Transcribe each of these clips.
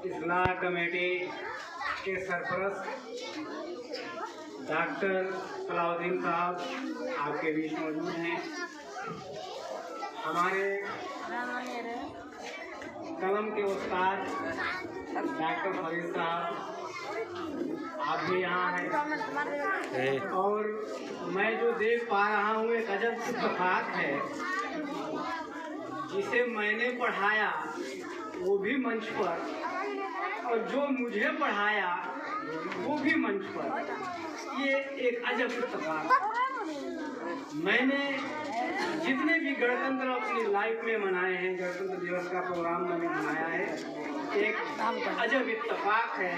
इस्लाह committee के सरपरस्त doctor Salauddin साहब आपके बीच मौजूद हैं। हमारे कलम के उस्ताद डॉक्टर फरीद साहब आप भी यहाँ हैं। और मैं जो देख पा रहा हूँ एक अजब इत्तेफाक है, जिसे मैंने पढ़ाया वो भी मंच पर और जो मुझे पढ़ाया वो भी मंच पर। ये एक अजब इत्तेफाक। मैंने जितने भी गणतंत्र अपनी लाइफ में मनाए हैं, गणतंत्र दिवस का प्रोग्राम मैंने मनाया है, एक अजब इत्तेफाक है।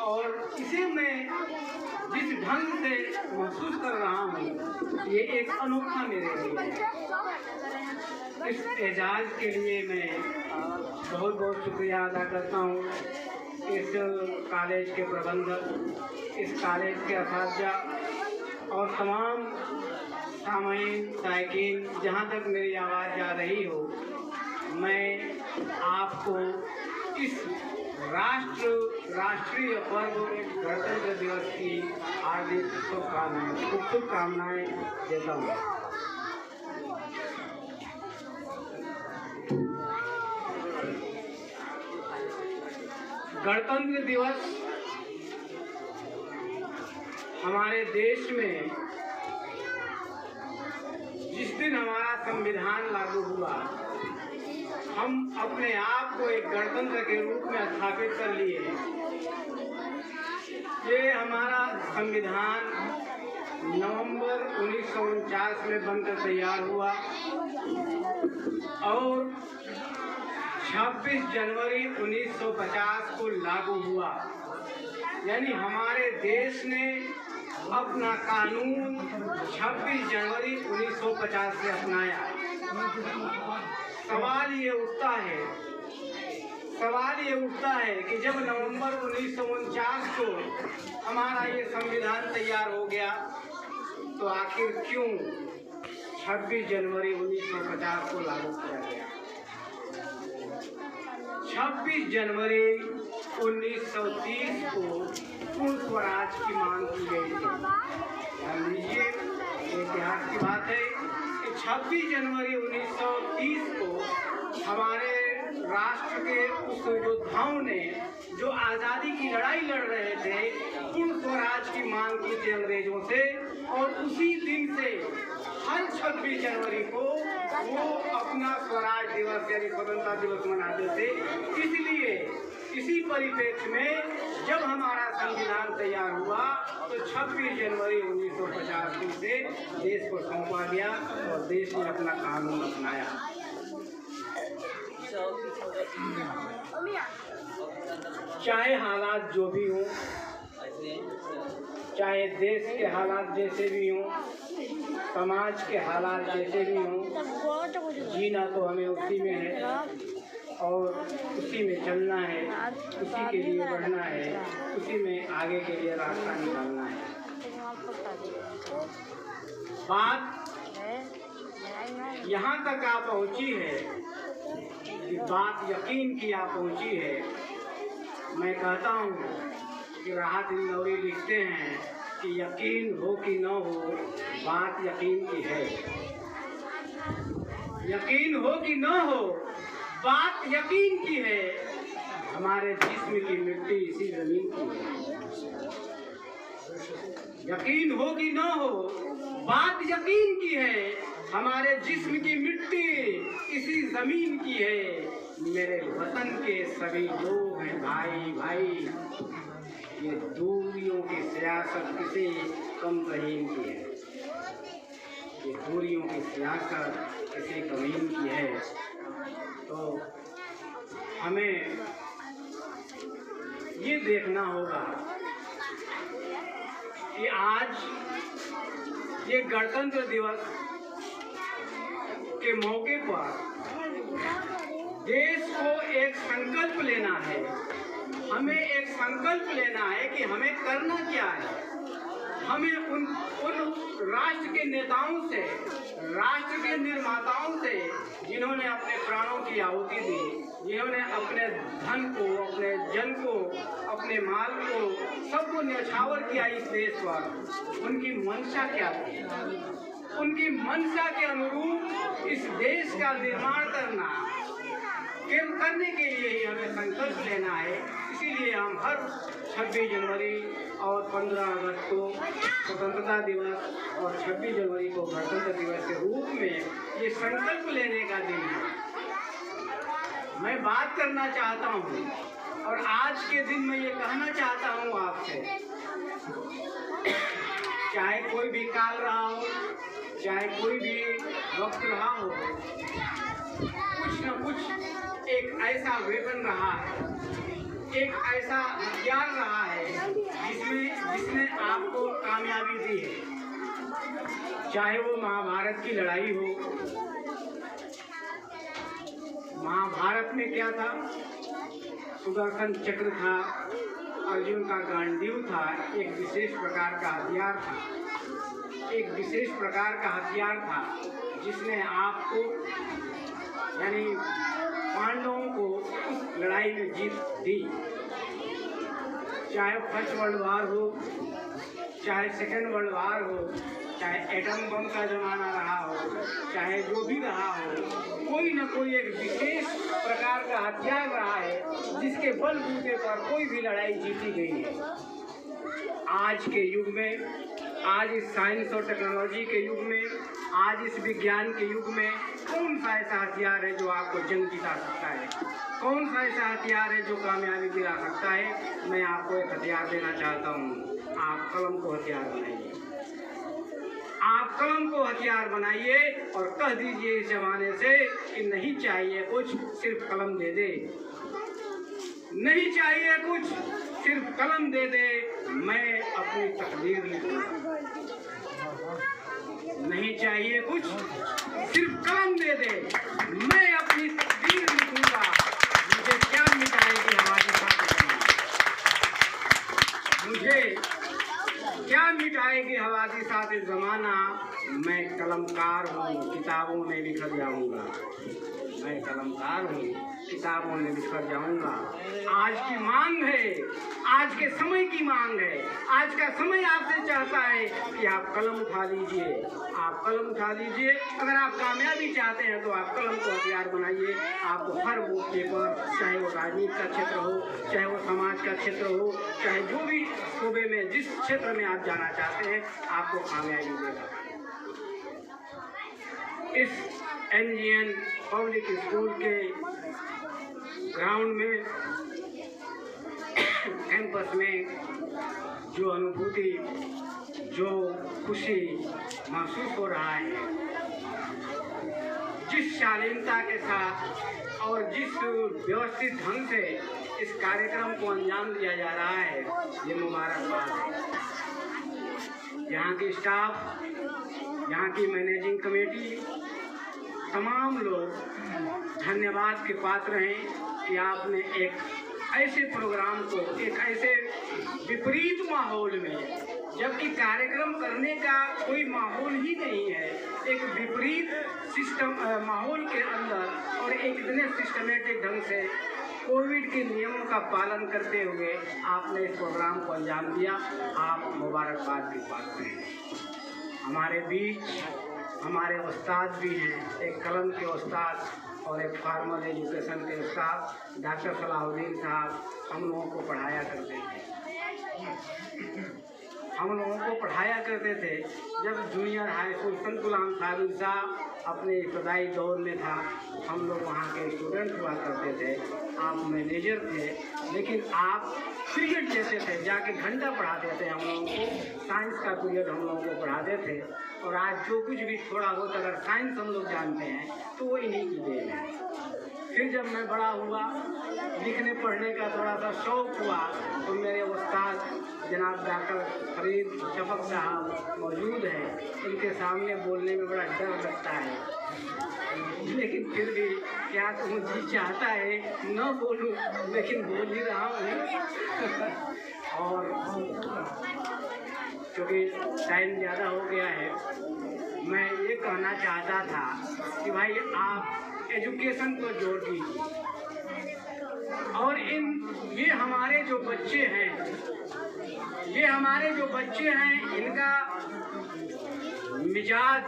और इसे मैं जिस ढंग से महसूस कर रहा हूँ ये एक अनोखा मेरे लिए है। इस एजाज़ के लिए मैं बहुत बहुत शुक्रिया अदा करता हूँ इस कॉलेज के प्रबंधक, इस कॉलेज के असातिज़ा और तमाम सामाईन साइकिन, जहाँ तक मेरी आवाज़ जा रही हो, मैं आपको इस राष्ट्रीय पर्व गणतंत्र दिवस की हार्दिक शुभकामनाएं देता हूँ। गणतंत्र दिवस हमारे देश में जिस दिन हमारा संविधान लागू हुआ, हम अपने आप को एक गणतंत्र के रूप में स्थापित कर लिए। ये हमारा संविधान नवंबर 1949 में बनकर तैयार हुआ और 26 जनवरी 1950 को लागू हुआ। यानी हमारे देश ने अपना कानून 26 जनवरी 1950 से अपनाया। सवाल ये उठता है कि जब नवंबर 1949 को हमारा ये संविधान तैयार हो गया तो आखिर क्यों 26 जनवरी 1950 को लागू किया गया। 26 जनवरी 1930 को पूर्ण स्वराज की मांग की गई थी। ध्यान दीजिए, इतिहास की बात है कि 26 जनवरी 1930 को हमारे राष्ट्र के उस योद्धाओं ने जो आज़ादी की लड़ाई लड़ रहे थे, पूर्ण स्वराज की मांग की थी अंग्रेजों से, और उसी दिन से हर 26 जनवरी को वो अपना स्वराज दिवस यानी स्वतंत्रता दिवस मनाते थे। इसलिए इसी परिप्रेक्ष्य में जब हमारा संविधान तैयार हुआ तो 26 जनवरी 1950 से देश को सौंपा गया और देश ने अपना कानून अपनाया। चाहे हालात जो भी हों, चाहे देश के हालात जैसे भी हों, समाज के हालात जैसे भी हों, जीना तो हमें उसी में है और उसी में चलना है, उसी के लिए बढ़ना है, उसी में आगे के लिए रास्ता निकालना है। बात यहाँ तक आ पहुँची है कि बात यकीन की आ पहुँची है। मैं कहता हूँ कि राहत इंदौरी लिखते हैं कि यकीन हो कि न हो, बात यकीन की है। यकीन हो कि न हो, बात यकीन की है। हमारे जिस्म की मिट्टी इसी जमीन की है। यकीन हो कि न हो, बात यकीन की है। हमारे जिस्म की मिट्टी इसी जमीन की है। मेरे वतन के सभी लोग हैं भाई भाई। ये दूरियों की सियासत किसी कम रहीम की है। ये दूरियों की सियासत किसी कमीन की है। तो हमें ये देखना होगा कि आज ये गणतंत्र दिवस के मौके पर देश को एक संकल्प लेना है। हमें एक संकल्प लेना है कि हमें करना क्या है। हमें उन राष्ट्र के नेताओं से, राष्ट्र के निर्माताओं से, जिन्होंने अपने प्राणों की आहुति दी, जिन्होंने अपने धन को, अपने जन को, अपने माल को, सबको न्यौछावर किया इस देश पर, उनकी मंशा क्या थी? उनकी मंशा के अनुरूप इस देश का निर्माण करने के लिए ही हमें संकल्प लेना है। इसीलिए हम हर 26 जनवरी और 15 अगस्त को स्वतंत्रता दिवस और 26 जनवरी को गणतंत्र दिवस के रूप में ये संकल्प लेने का दिन है। मैं बात करना चाहता हूँ और आज के दिन में ये कहना चाहता हूँ आपसे, चाहे कोई भी काल रहा हो, चाहे कोई भी वक्त रहा हो, कुछ न कुछ एक ऐसा वेपन रहा है, एक ऐसा हथियार रहा है जिसने आपको कामयाबी दी है। चाहे वो महाभारत की लड़ाई हो। महाभारत में क्या था? सुदर्शन चक्र था, अर्जुन का गांडीव था, एक विशेष प्रकार का हथियार था, एक विशेष प्रकार का हथियार था जिसने आपको यानी पांडवों को उस लड़ाई में जीत दी। चाहे फर्स्ट वर्ल्ड वार हो, चाहे सेकेंड वर्ल्ड वार हो, चाहे एटम बम का जमाना रहा हो, चाहे जो भी रहा हो, कोई न कोई एक विशेष प्रकार का हथियार रहा है जिसके बलबूते पर कोई भी लड़ाई जीती गई है। आज के युग में, आज इस साइंस और टेक्नोलॉजी के युग में, आज इस विज्ञान के युग में कौन सा ऐसा हथियार है जो आपको जंग जिता सकता है? कौन सा ऐसा हथियार है जो कामयाबी दिला सकता है? मैं आपको एक हथियार देना चाहता हूँ। आप कलम को हथियार बनाइए। आप कलम को हथियार बनाइए और कह दीजिए इस जमाने से कि नहीं चाहिए कुछ, सिर्फ कलम दे दे। नहीं चाहिए कुछ, सिर्फ कलम दे दे, मैं अपनी तकदीर लिखूंगा। नहीं चाहिए कुछ, सिर्फ कलम दे दे, मैं अपनी तकदीर लिखूंगा। मुझे क्या मिटाएगी हमारी साथ, मुझे क्या मिटाएगी हमारी साथ जमाना। मैं कलमकार हूँ, किताबों में बिखर जाऊंगा। मैं कलमकार हूँ, किताबों में बिखर जाऊंगा। आज की मांग है, आज के समय की मांग है। आज का समय आपसे चाहता है कि आप कलम उठा लीजिए, आप कलम उठा लीजिए। अगर आप कामयाबी चाहते हैं तो आप कलम को हथियार बनाइए। आपको हर मौके पर, चाहे वो राजनीति का क्षेत्र हो, चाहे वो समाज का क्षेत्र हो, चाहे जो भी सूबे में, जिस क्षेत्र में आप जाना चाहते हैं, आपको कामयाबी देगा। इस NGN पब्लिक स्कूल के ग्राउंड में, कैंपस में जो अनुभूति, जो खुशी महसूस हो रहा है, जिस शालीनता के साथ और जिस व्यवस्थित ढंग से इस कार्यक्रम को अंजाम दिया जा रहा है, ये मुबारकबाद है। यहाँ की स्टाफ, यहाँ की मैनेजिंग कमेटी, तमाम लोग धन्यवाद के पात्र हैं कि आपने एक ऐसे प्रोग्राम को, एक ऐसे विपरीत माहौल में, जबकि कार्यक्रम करने का कोई माहौल ही नहीं है, एक विपरीत सिस्टम माहौल के अंदर और एक इतने सिस्टमेटिक ढंग से कोविड के नियमों का पालन करते हुए आपने इस प्रोग्राम को अंजाम दिया। आप मुबारकबाद के पात्र हैं। हमारे बीच हमारे उस्ताद भी हैं, एक कलम के उस्ताद और एक फॉर्मल एजुकेशन के उस्ताद डॉक्टर सलाहुद्दीन साहब हम लोगों को पढ़ाया करते थे। हम लोगों को पढ़ाया करते थे जब जूनियर हाई स्कूल संत गुलाम साबिर साहब अपने इब्तदाई दौर में था, हम लोग वहाँ के स्टूडेंट हुआ करते थे। आप मैनेजर थे, लेकिन आप पीरियड लेते थे, जाके घंटा पढ़ाते थे हम लोगों को। साइंस का पीरियड हम लोगों को पढ़ाते थे। और आज जो कुछ भी थोड़ा बहुत अगर साइंस हम लोग जानते हैं तो वो इन्हीं की देन है। फिर जब मैं बड़ा हुआ, लिखने पढ़ने का थोड़ा सा शौक़ हुआ, तो मेरे उस्ताद जनाब डॉक्टर फरीद शफक साहब मौजूद हैं। इनके सामने बोलने में बड़ा डर लगता है, लेकिन फिर भी क्या कहूँ, जी चाहता है न बोलूँ, लेकिन बोल ही रहा हूँ। और क्योंकि टाइम ज़्यादा हो गया है मैं ये कहना चाहता था कि भाई आप एजुकेशन पर जोर दीजिए और ये हमारे जो बच्चे हैं इनका मिजाज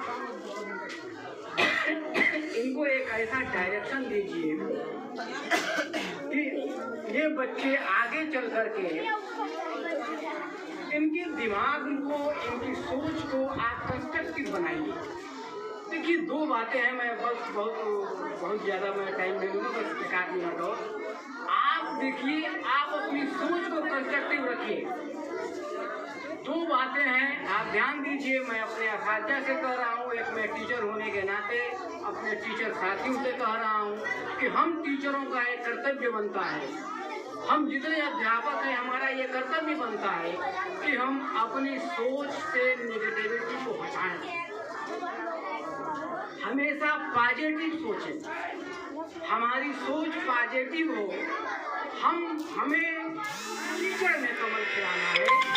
इनको एक ऐसा डायरेक्शन दीजिए कि ये बच्चे आगे चल करके इनके दिमाग को, इनकी सोच को आप कंस्ट्रक्टिव बनाइए। देखिए, दो बातें हैं, मैं बस बहुत ज़्यादा मैं टाइम दे दूँगा, बस 1 मिनट और। आप देखिए, आप अपनी सोच को कंस्ट्रक्टिव रखिए। 2 बातें हैं, आप ध्यान दीजिए। मैं अपने असातिज़ा से कह रहा हूँ, एक मैं टीचर होने के नाते अपने टीचर साथियों से कह रहा हूँ कि हम टीचरों का एक कर्तव्य बनता है, हम जितने अध्यापक हैं हमारा ये कर्तव्य बनता है कि हम अपनी सोच से नेगेटिविटी को हटाएं, हमेशा पॉजिटिव सोचें, हमारी सोच पॉजिटिव हो। हमें टीचर में कमल खिलाना है।